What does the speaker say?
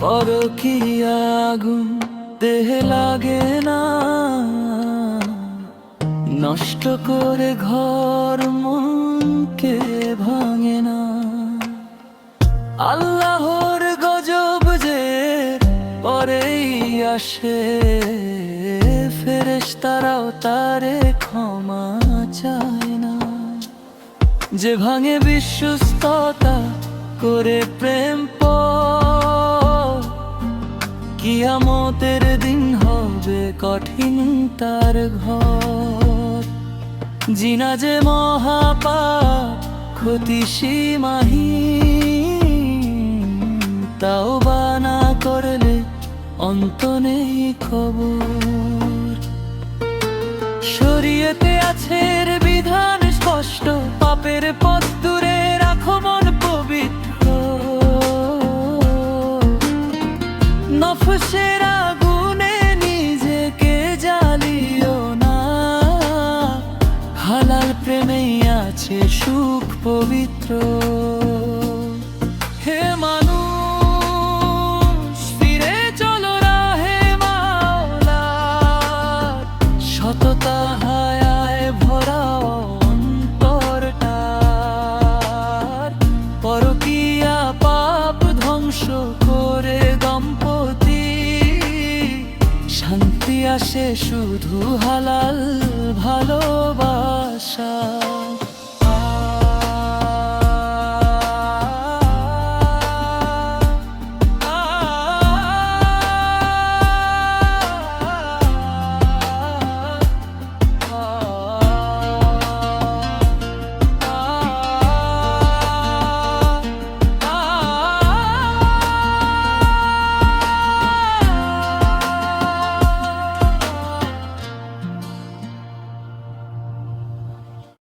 পরকীয়া আগুন দেহে লাগে না, নষ্ট করে ঘর মনকে ভাঙে না। আল্লাহর গজব যে পরেই আসে, ফেরেশতারাও তারে ক্ষমা চায় না। যে ভাঙে বিশ্বস্ততা করে প্রেম কিয়ামতের দিন হবে কঠিন তার ঘর। জিনা যে মহাপাপ ক্ষতি সীমাহীন, তাওবা না করলে অন্ত নেই খবর। শরীয়তে আছে বিধান স্পষ্ট, পাপের পথ দূরে রাখো মন পবিত্র। নফসের আগুনে নিজেকে জ্বালিও না, হালাল প্রেমেই আছে সুখ পবিত্র। হে মানুষ ফিরে চলো রাহে মাওলার, সততা হায়ায় ভরা অন্তরটার। পরকীয়া পাপ ধ্বংস করে দম্পতি, শান্তি আসে শুধু হালাল ভালোবাসা।